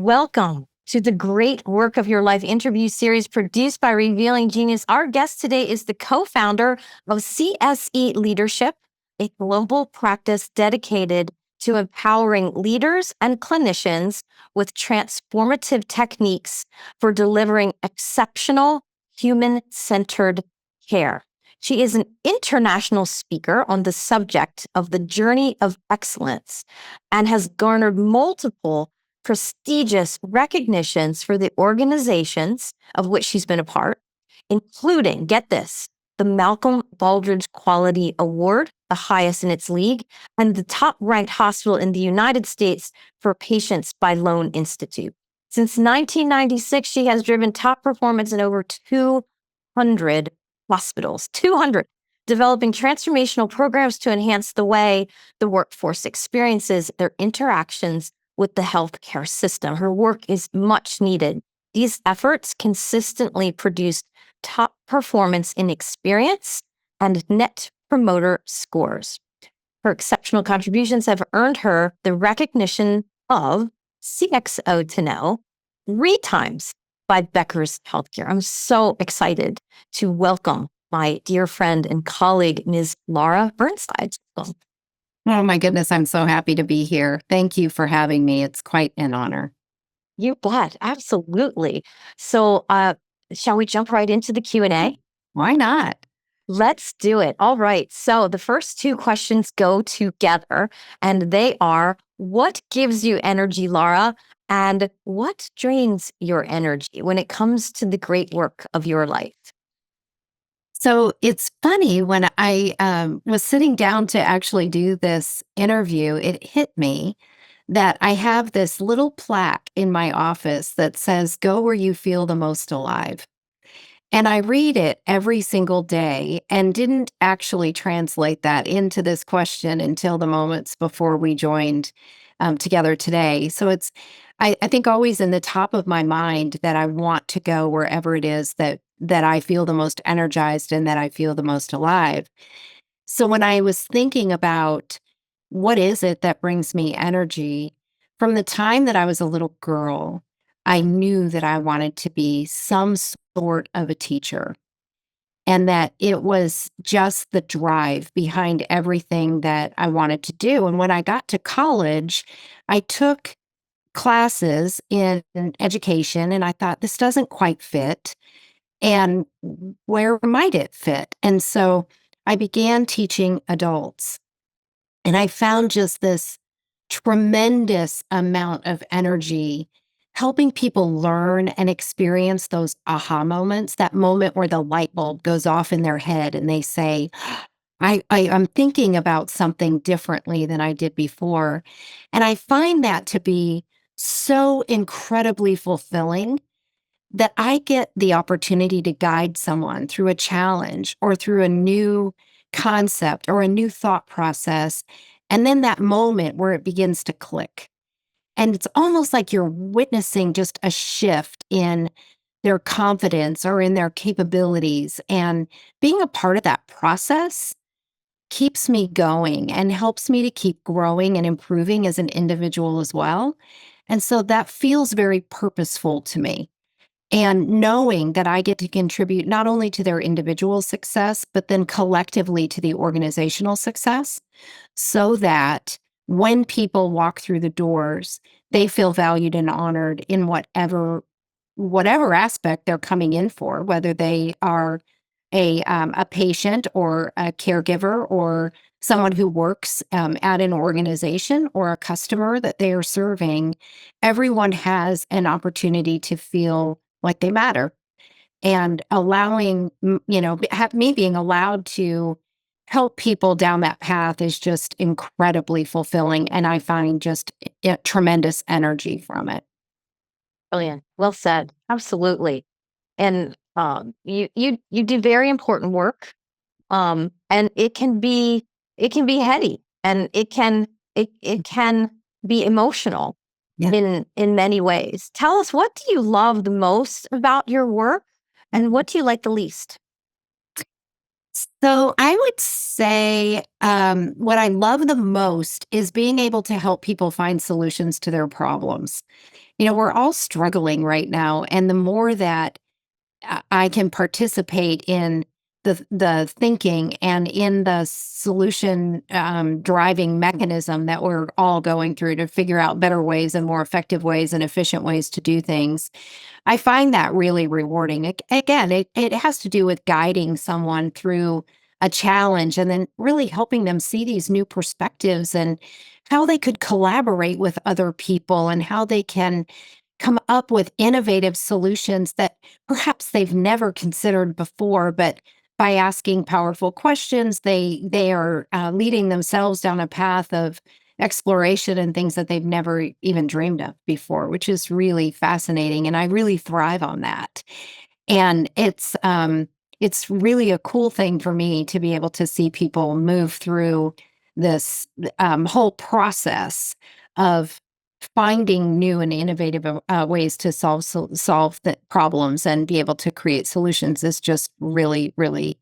Welcome to the Great Work of Your Life interview series produced by Revealing Genius. Our guest today is the co-founder of CSE Leadership, a global practice dedicated to empowering leaders and clinicians with transformative techniques for delivering exceptional human-centered care. She is an international speaker on the subject of the journey of excellence and has garnered multiple prestigious recognitions for the organizations of which she's been a part, including, get this, the Malcolm Baldrige Quality Award, the highest in its league, and the top-ranked hospital in the United States for patients by Loan Institute. Since 1996, she has driven top performance in over 200 hospitals, 200, developing transformational programs to enhance the way the workforce experiences their interactions with the healthcare system. Her work is much needed. These efforts consistently produced top performance in experience and net promoter scores. Her exceptional contributions have earned her the recognition of CXO to Know 3 times by Becker's Healthcare. I'm so excited to welcome my dear friend and colleague, Ms. Lara Burnside. Oh my goodness, I'm so happy to be here. Thank you for having me. It's quite an honor. You bet, absolutely. So shall we jump right into the Q&A? Why not? Let's do it. All right. So the first 2 questions go together, and they are, what gives you energy, Lara? And what drains your energy when it comes to the great work of your life? So it's funny, when I was sitting down to actually do this interview, it hit me that I have this little plaque in my office that says, "Go where you feel the most alive." And I read it every single day and didn't actually translate that into this question until the moments before we joined together today. So I think, always in the top of my mind that I want to go wherever it is that I feel the most energized and that I feel the most alive. So when I was thinking about what is it that brings me energy, from the time that I was a little girl, I knew that I wanted to be some sort of a teacher, and that it was just the drive behind everything that I wanted to do. And when I got to college, I took classes in education, and I thought, this doesn't quite fit. And where might it fit? And so I began teaching adults, and I found just this tremendous amount of energy helping people learn and experience those aha moments, that moment where the light bulb goes off in their head and they say, I'm thinking about something differently than I did before. And I find that to be so incredibly fulfilling, that I get the opportunity to guide someone through a challenge or through a new concept or a new thought process. And then that moment where it begins to click. And it's almost like you're witnessing just a shift in their confidence or in their capabilities. And being a part of that process keeps me going and helps me to keep growing and improving as an individual as well. And so that feels very purposeful to me. And knowing that I get to contribute not only to their individual success, but then collectively to the organizational success, so that when people walk through the doors, they feel valued and honored in whatever aspect they're coming in for, whether they are a patient or a caregiver or someone who works at an organization or a customer that they are serving. Everyone has an opportunity to feel like they matter, and allowing, me being allowed to help people down that path is just incredibly fulfilling. And I find just tremendous energy from it. Brilliant. Well said. Absolutely. And you do very important work. And it can be heady, and it can be emotional Yeah. in many ways. Tell us, what do you love the most about your work, and what do you like the least? So I would say what I love the most is being able to help people find solutions to their problems. we're all struggling right now. And the more that I can participate in the thinking and in the solution driving mechanism that we're all going through to figure out better ways and more effective ways and efficient ways to do things, I find that really rewarding. Again, it has to do with guiding someone through a challenge and then really helping them see these new perspectives and how they could collaborate with other people and how they can come up with innovative solutions that perhaps they've never considered before, but by asking powerful questions, they are leading themselves down a path of exploration and things that they've never even dreamed of before, which is really fascinating. And I really thrive on that. And it's really a cool thing for me to be able to see people move through this whole process of finding new and innovative ways to solve the problems and be able to create solutions is just really, really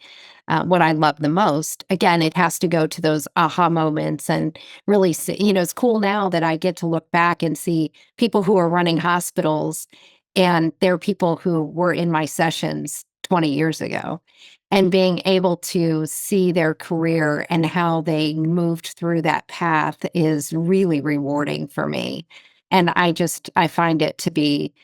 what I love the most. Again, it has to go to those aha moments and really see, it's cool now that I get to look back and see people who are running hospitals, and they're people who were in my sessions 20 years ago, and being able to see their career and how they moved through that path is really rewarding for me. And I find it to be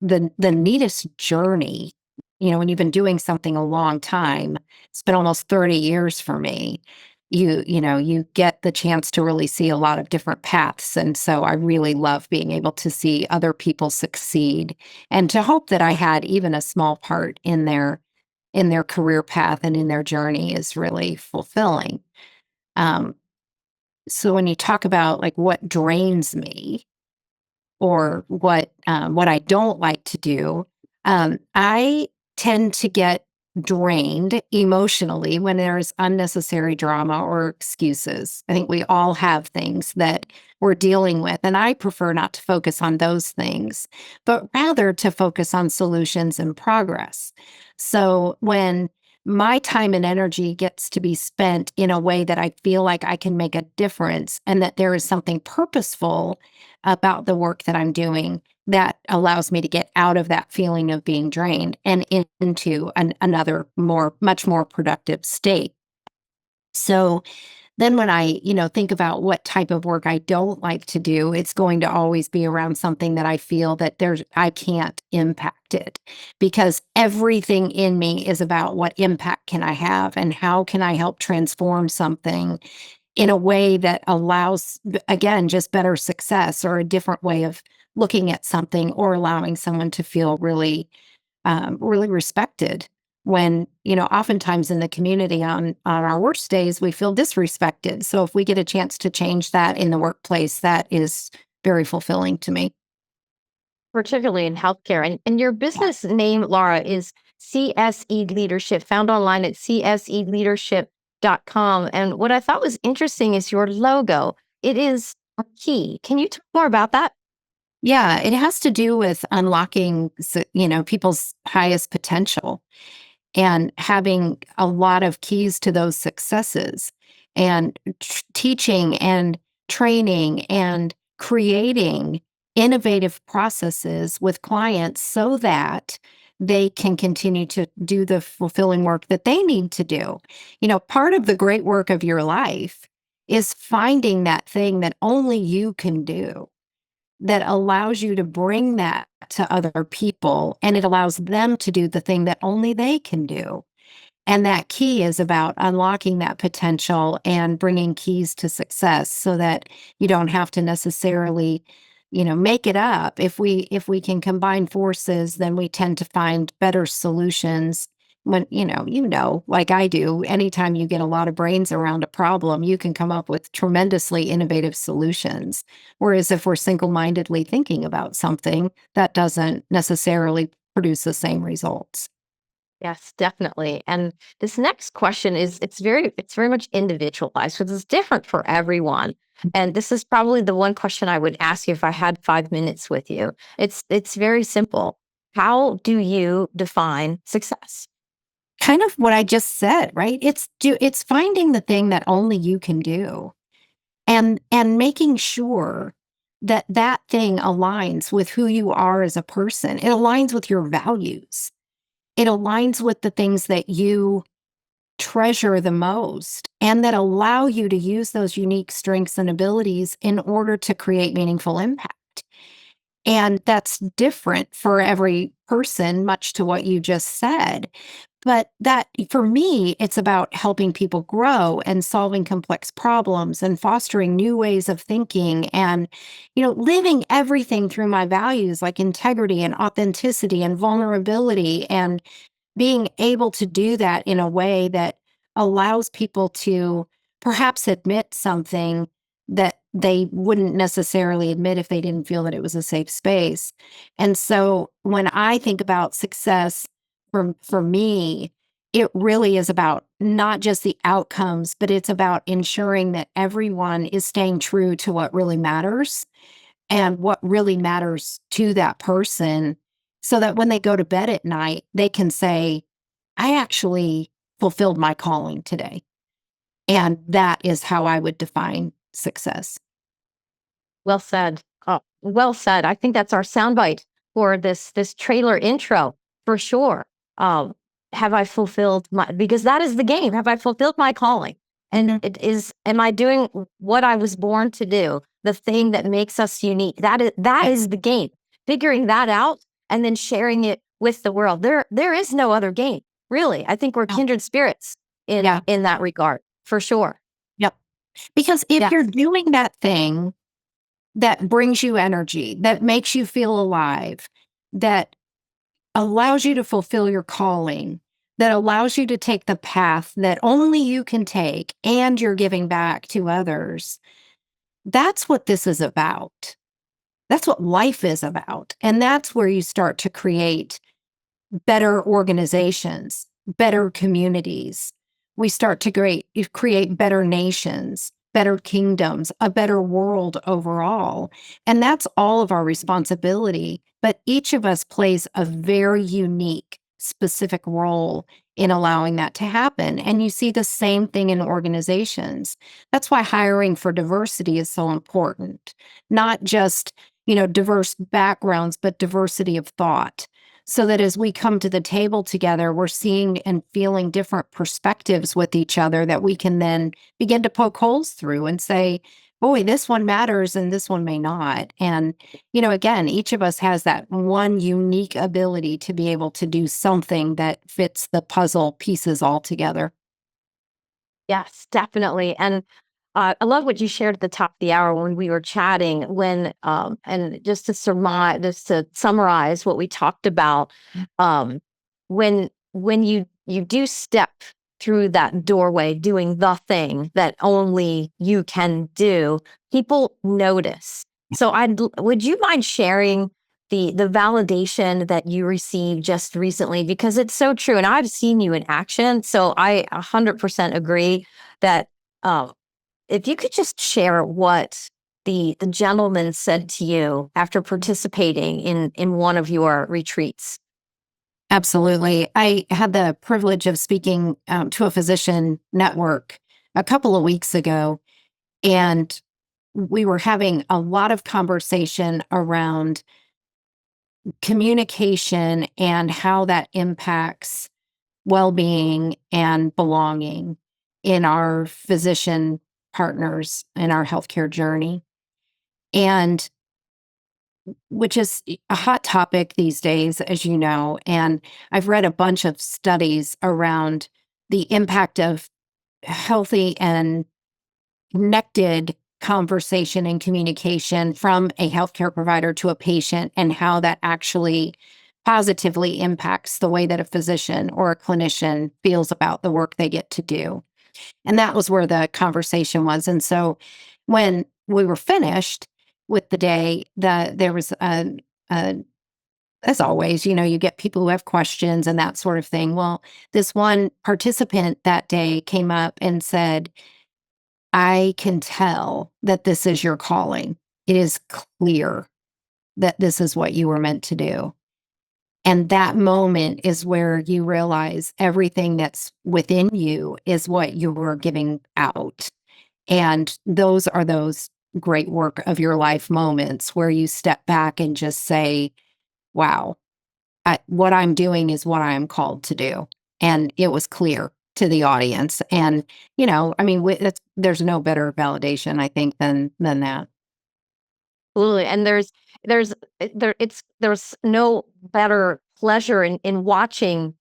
the neatest journey. When you've been doing something a long time, it's been almost 30 years for me. You get the chance to really see a lot of different paths. And so I really love being able to see other people succeed and to hope that I had even a small part in their career path and in their journey is really fulfilling. Um, so when you talk about like what drains me, or what I don't like to do, I tend to get drained emotionally when there's unnecessary drama or excuses. I think we all have things that we're dealing with, and I prefer not to focus on those things, but rather to focus on solutions and progress. So when my time and energy gets to be spent in a way that I feel like I can make a difference and that there is something purposeful about the work that I'm doing that allows me to get out of that feeling of being drained and into another much more productive state. So then when I, think about what type of work I don't like to do, it's going to always be around something that I feel that I can't impact it, because everything in me is about what impact can I have and how can I help transform something in a way that allows, again, just better success or a different way of looking at something, or allowing someone to feel really respected. When, oftentimes in the community on our worst days, we feel disrespected. So if we get a chance to change that in the workplace, that is very fulfilling to me. Particularly in healthcare. And your Yeah. business name, Laura, is CSE Leadership, found online at cseleadership.com. And what I thought was interesting is your logo. It is a key. Can you talk more about that? Yeah, it has to do with unlocking, people's highest potential and having a lot of keys to those successes, and teaching and training and creating innovative processes with clients so that they can continue to do the fulfilling work that they need to do. Part of the great work of your life is finding that thing that only you can do, that allows you to bring that to other people, and it allows them to do the thing that only they can do. And that key is about unlocking that potential and bringing keys to success so that you don't have to necessarily, make it up. If we can combine forces, then we tend to find better solutions. When, like I do, anytime you get a lot of brains around a problem, you can come up with tremendously innovative solutions. Whereas if we're single-mindedly thinking about something, that doesn't necessarily produce the same results. Yes, definitely. And this next question is it's very much individualized because it's different for everyone. And this is probably the one question I would ask you if I had 5 minutes with you. It's very simple. How do you define success? Kind of what I just said, right? It's finding the thing that only you can do, and making sure that thing aligns with who you are as a person. It aligns with your values. It aligns with the things that you treasure the most and that allow you to use those unique strengths and abilities in order to create meaningful impact. And that's different for every person, much to what you just said. But that, for me, it's about helping people grow and solving complex problems and fostering new ways of thinking and, living everything through my values like integrity and authenticity and vulnerability and being able to do that in a way that allows people to perhaps admit something that they wouldn't necessarily admit if they didn't feel that it was a safe space. And so when I think about success for me, it really is about not just the outcomes, but it's about ensuring that everyone is staying true to what really matters and what really matters to that person so that when they go to bed at night, they can say, I actually fulfilled my calling today. And that is how I would define success. Well said. Oh, well said. I think that's our soundbite for this trailer intro for sure. Have I fulfilled because that is the game. Have I fulfilled my calling? And it is, am I doing what I was born to do? The thing that makes us unique. That is the game. Figuring that out and then sharing it with the world. There is no other game, really. I think we're kindred spirits in that regard, for sure. Yep. Because if you're doing that thing that brings you energy, that makes you feel alive, that allows you to fulfill your calling, that allows you to take the path that only you can take, and you're giving back to others, that's what this is about. That's what life is about. And that's where you start to create better organizations, better communities. We start to create better nations, better kingdoms, a better world overall. And that's all of our responsibility. But each of us plays a very unique, specific role in allowing that to happen. And you see the same thing in organizations. That's why hiring for diversity is so important. Not just, diverse backgrounds, but diversity of thought. So that as we come to the table together, we're seeing and feeling different perspectives with each other that we can then begin to poke holes through and say, boy, this one matters and this one may not. And, again, each of us has that one unique ability to be able to do something that fits the puzzle pieces all together. Yes, definitely. And I love what you shared at the top of the hour when we were chatting. And just to summarize what we talked about, when you do step through that doorway, doing the thing that only you can do, people notice. So, would you mind sharing the validation that you received just recently? Because it's so true, and I've seen you in action. So I 100% agree that. If you could just share what the gentleman said to you after participating in one of your retreats. Absolutely. I had the privilege of speaking to a physician network a couple of weeks ago, and we were having a lot of conversation around communication and how that impacts well-being and belonging in our physician partners in our healthcare journey. And which is a hot topic these days, as you know. And I've read a bunch of studies around the impact of healthy and connected conversation and communication from a healthcare provider to a patient and how that actually positively impacts the way that a physician or a clinician feels about the work they get to do. And that was where the conversation was. And so when we were finished with the day, there was as always, you get people who have questions and that sort of thing. Well, this one participant that day came up and said, I can tell that this is your calling. It is clear that this is what you were meant to do. And that moment is where you realize everything that's within you is what you were giving out. And those are those great work of your life moments where you step back and just say, wow, what I'm doing is what I am called to do. And it was clear to the audience. And, I mean, there's no better validation, I think, than that. Absolutely. And there's no better pleasure in watching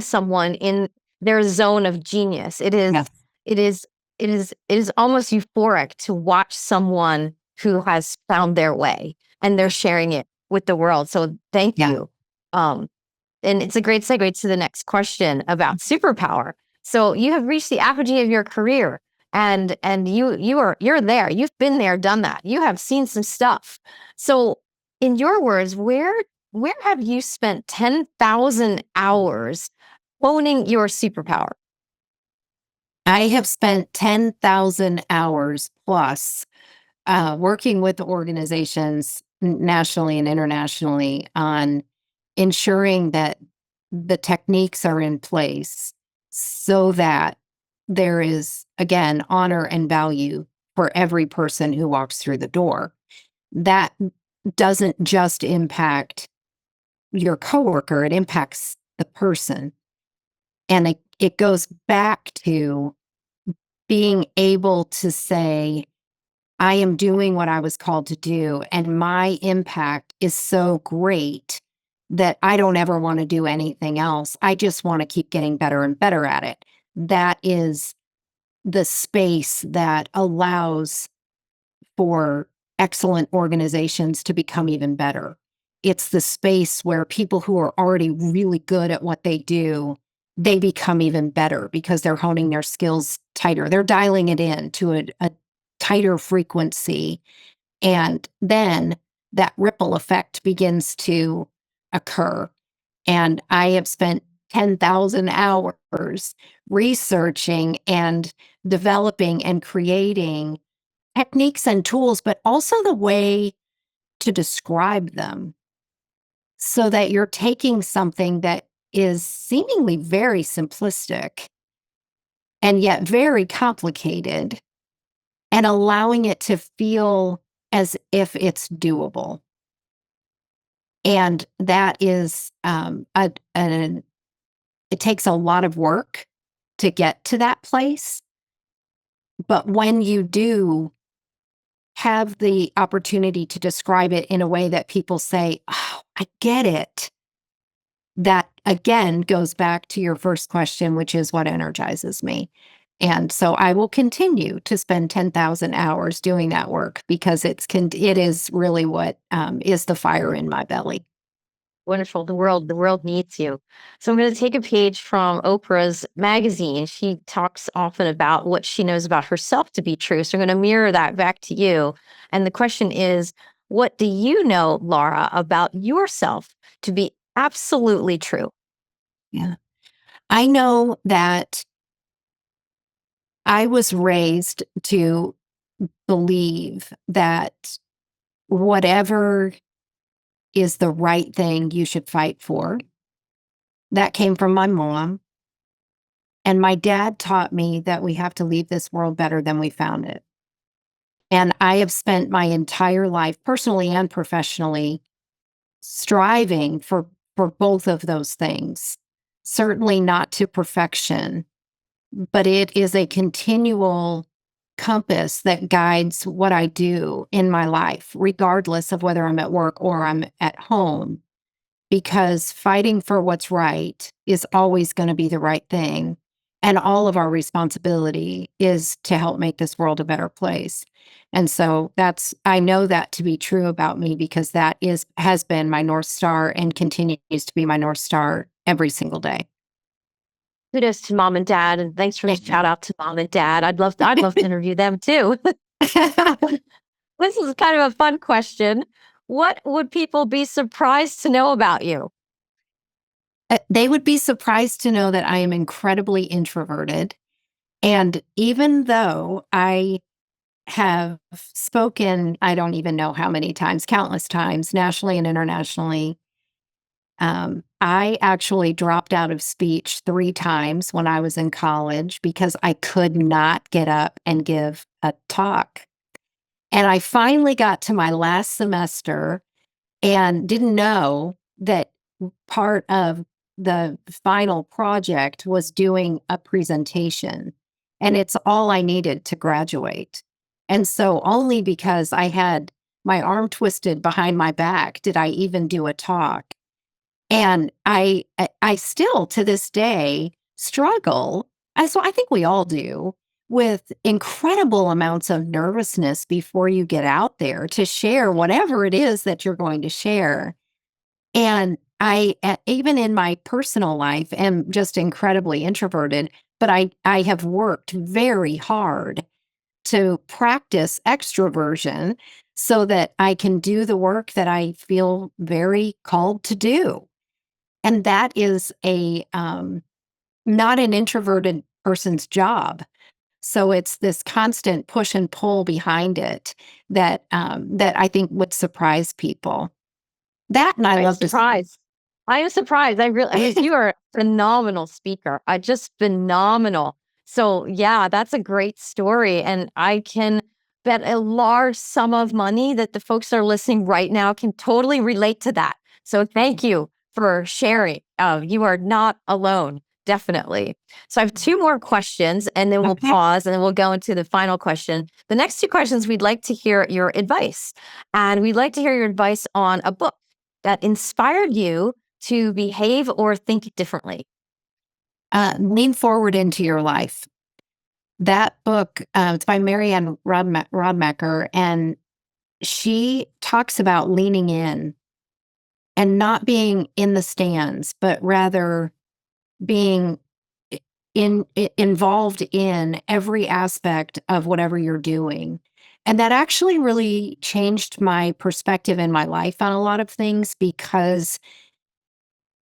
someone in their zone of genius. Yes. It is almost euphoric to watch someone who has found their way and they're sharing it with the world. So thank Yeah. you. Um, and it's a great segue to the next question about superpower. So you have reached the apogee of your career, and you're there. You've been there, done that. You have seen some stuff. So, in your words, where have you spent 10,000 hours honing your superpower? I have spent 10,000 hours plus working with organizations nationally and internationally on ensuring that the techniques are in place so that there is, again, honor and value for every person who walks through the door. That doesn't just impact your coworker, it impacts the person. And it goes back to being able to say, I am doing what I was called to do, and my impact is so great that I don't ever want to do anything else. I just want to keep getting better and better at it. That is the space that allows for excellent organizations to become even better. It's the space where people who are already really good at what they do, they become even better because they're honing their skills tighter. They're dialing it in to a tighter frequency. And then that ripple effect begins to occur. And I have spent 10,000 hours researching and developing and creating techniques and tools, but also the way to describe them so that you're taking something that is seemingly very simplistic and yet very complicated and allowing it to feel as if it's doable. And that is, it takes a lot of work to get to that place. But when you do have the opportunity to describe it in a way that people say, oh, I get it. That again goes back to your first question, which is what energizes me. And so I will continue to spend 10,000 hours doing that work because it is really what is the fire in my belly. Wonderful. The world needs you. So I'm going to take a page from Oprah's magazine. She talks often about what she knows about herself to be true. So I'm going to mirror that back to you. And the question is, what do you know, Lara, about yourself to be absolutely true? Yeah. I know that I was raised to believe that whatever is the right thing you should fight for. That came from my mom. And my dad taught me that we have to leave this world better than we found it. And I have spent my entire life, personally and professionally, striving for both of those things. Certainly not to perfection, but it is a continual compass that guides what I do in my life, regardless of whether I'm at work or I'm at home, because fighting for what's right is always going to be the right thing. And all of our responsibility is to help make this world a better place. And so I know that to be true about me because has been my North Star and continues to be my North Star every single day. Kudos to mom and dad, and thanks for the Thank you. shout out to mom and dad. I'd love to interview them too. This is kind of a fun question. What would people be surprised to know about you? They would be surprised to know that I am incredibly introverted. And even though I have spoken, I don't even know how many times, countless times, nationally and internationally, I actually dropped out of speech 3 times when I was in college because I could not get up and give a talk. And I finally got to my last semester and didn't know that part of the final project was doing a presentation. And it's all I needed to graduate. And so only because I had my arm twisted behind my back did I even do a talk. And I still to this day struggle, so I think we all do, with incredible amounts of nervousness before you get out there to share whatever it is that you're going to share. And even in my personal life, am just incredibly introverted, but I have worked very hard to practice extroversion so that I can do the work that I feel very called to do. And that is not an introverted person's job. So it's this constant push and pull behind it that I think would surprise people. That and I I'm love to surprised. I am surprised. I mean, you are a phenomenal speaker. I just phenomenal. So yeah, that's a great story. And I can bet a large sum of money that the folks that are listening right now can totally relate to that. So thank you for sharing. You are not alone, definitely. So I have two more questions and then we'll Okay. pause and then we'll go into the final question. The next two questions, we'd like to hear your advice. And we'd like to hear your advice on a book that inspired you to behave or think differently? Lean forward into your life. That book, it's by Marianne Rodmacher, and she talks about leaning in and not being in the stands, but rather being involved in every aspect of whatever you're doing. And that actually really changed my perspective in my life on a lot of things because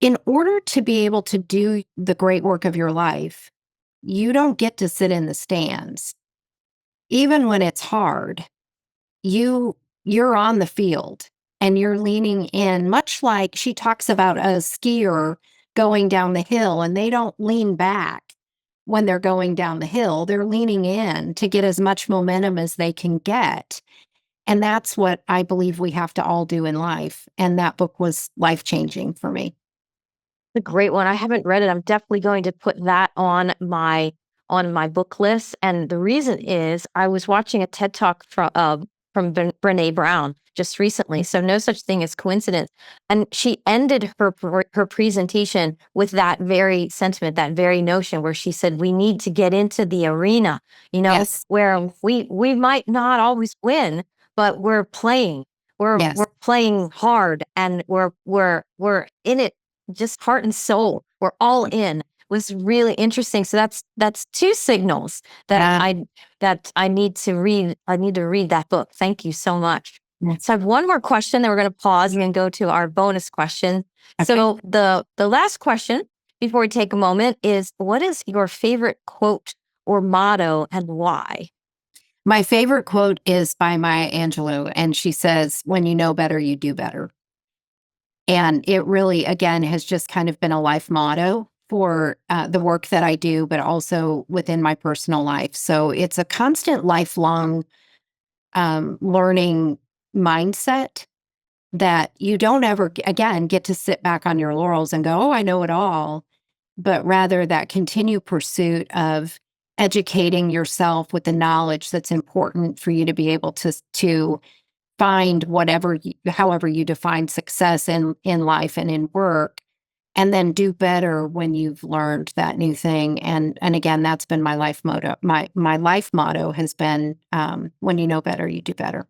in order to be able to do the great work of your life, you don't get to sit in the stands. Even when it's hard, you're on the field and you're leaning in, much like she talks about a skier going down the hill and they don't lean back when they're going down the hill. They're leaning in to get as much momentum as they can get. And that's what I believe we have to all do in life. And that book was life-changing for me. A great one. I haven't read it. I'm definitely going to put that on my book list. And the reason is I was watching a TED Talk from Brene Brown just recently. So no such thing as coincidence. And she ended her presentation with that very sentiment, that very notion where she said, we need to get into the arena, Yes. where we might not always win, but we're playing. We're Yes. playing hard and we're in it just heart and soul. We're all in. Was really interesting. So that's two signals that Yeah. I need to read. I need to read that book. Thank you so much. Yeah. So I have one more question, then we're going to pause and then go to our bonus question. Okay. So the last question before we take a moment is, what is your favorite quote or motto and why? My favorite quote is by Maya Angelou, and she says, when you know better, you do better. And it really, again, has just kind of been a life motto for the work that I do, but also within my personal life. So it's a constant lifelong learning mindset that you don't ever, again, get to sit back on your laurels and go, oh, I know it all, but rather that continued pursuit of educating yourself with the knowledge that's important for you to be able to find however you define success in life and in work, and then do better when you've learned that new thing. And again, that's been my life motto. My life motto has been, when you know better, you do better.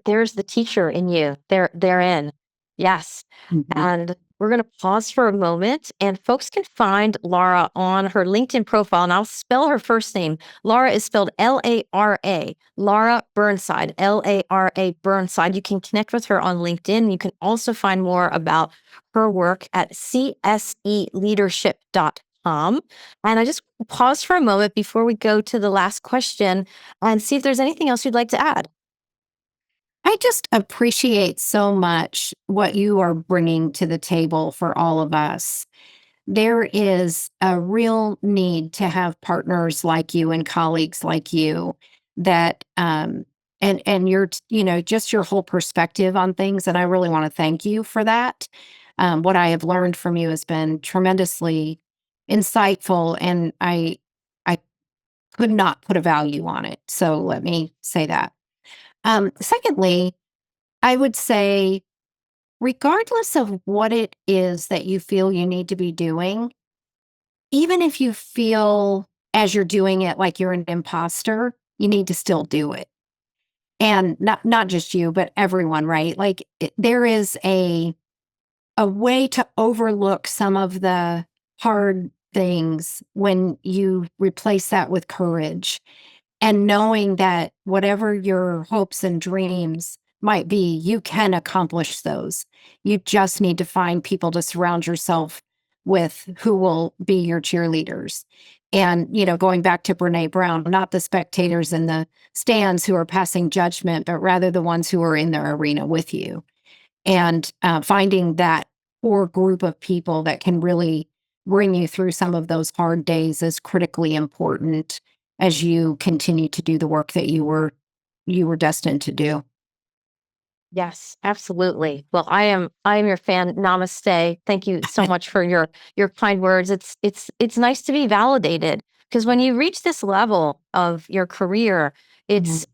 There's the teacher in you. Therein. Yes. Mhm. And we're going to pause for a moment and folks can find Lara on her LinkedIn profile and I'll spell her first name. Lara is spelled Lara, Lara Burnside, Lara Burnside. You can connect with her on LinkedIn. You can also find more about her work at cseleadership.com. And I just pause for a moment before we go to the last question and see if there's anything else you'd like to add. I just appreciate so much what you are bringing to the table for all of us. There is a real need to have partners like you and colleagues like you that and your, just your whole perspective on things. And I really want to thank you for that. What I have learned from you has been tremendously insightful, and I could not put a value on it. So let me say that. Secondly, I would say, regardless of what it is that you feel you need to be doing, even if you feel as you're doing it like you're an imposter, you need to still do it. And not just you, but everyone, right? Like there is a way to overlook some of the hard things when you replace that with courage, and knowing that whatever your hopes and dreams might be, you can accomplish those. You just need to find people to surround yourself with who will be your cheerleaders. And, going back to Brene Brown, not the spectators in the stands who are passing judgment, but rather the ones who are in their arena with you. And finding that core group of people that can really bring you through some of those hard days is critically important as you continue to do the work that you were destined to do. Yes, absolutely. Well, I am your fan. Namaste. Thank you so much for your kind words. It's nice to be validated, because when you reach this level of your career, Mhm. it's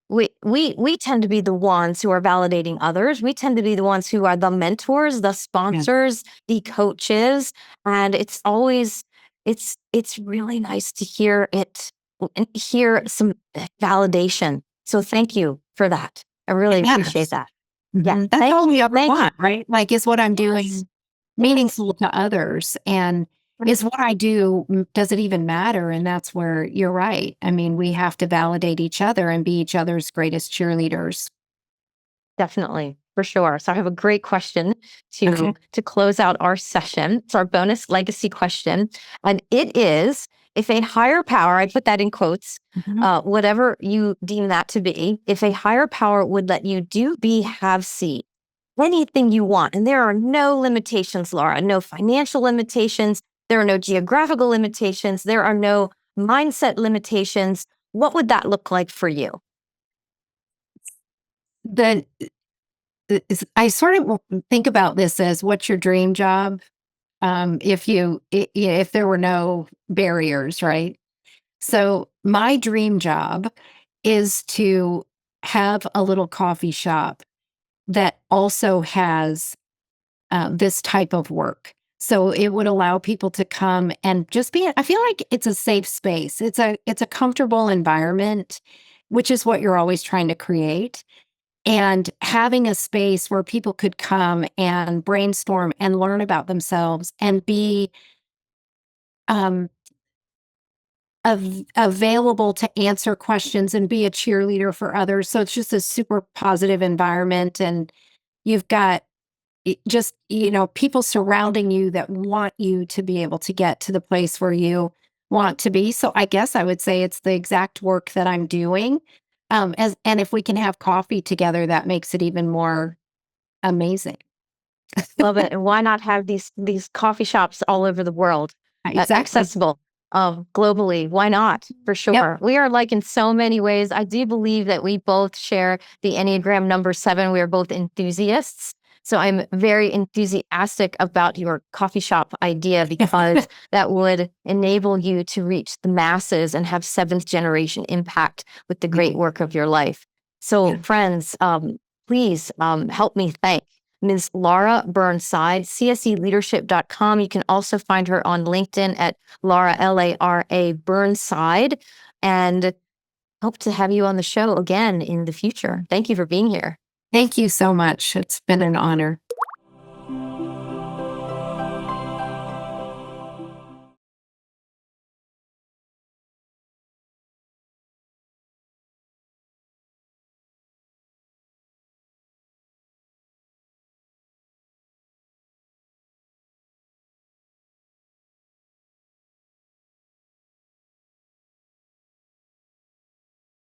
we tend to be the ones who are validating others. We tend to be the ones who are the mentors, the Yeah. sponsors, the coaches, and it's really nice to hear it and hear some validation. So thank you for that. I really appreciate Yes. that. Yeah, Mhm. That's all we ever thank you. want, right? Like, is what I'm Yes, doing yes. meaningful to others? And is what I do, does it even matter? And that's where you're right. I mean, we have to validate each other and be each other's greatest cheerleaders. Definitely, for sure. So I have a great question to Okay. to close out our session. It's our bonus legacy question, and it is: if a higher power, I put that in quotes, Mhm. whatever you deem that to be, if a higher power would let you do, be, have, see anything you want, and there are no limitations, Laura, no financial limitations, there are no geographical limitations, there are no mindset limitations. What would that look like for you? The I sort of think about this as, what's your dream job? If there were no barriers, right? So my dream job is to have a little coffee shop that also has this type of work. So it would allow people to come and just be. I feel like it's a safe space. It's a comfortable environment, which is what you're always trying to create. And having a space where people could come and brainstorm and learn about themselves and be um, available to answer questions and be a cheerleader for others. So it's just a super positive environment. And you've got just, people surrounding you that want you to be able to get to the place where you want to be. So I guess I would say it's the exact work that I'm doing. And if we can have coffee together, that makes it even more amazing. Love it. And why not have these coffee shops all over the world, Exactly. accessible globally? Why not? For Yep. sure. We are like in so many ways. I do believe that we both share the Enneagram number 7. We are both enthusiasts. So I'm very enthusiastic about your coffee shop idea, because that would enable you to reach the masses and have seventh generation impact with the great work of your life. So friends, please help me thank Ms. Lara Burnside, CSELeadership.com. You can also find her on LinkedIn at Lara, Lara Burnside, and hope to have you on the show again in the future. Thank you for being here. Thank you so much. It's been an honor.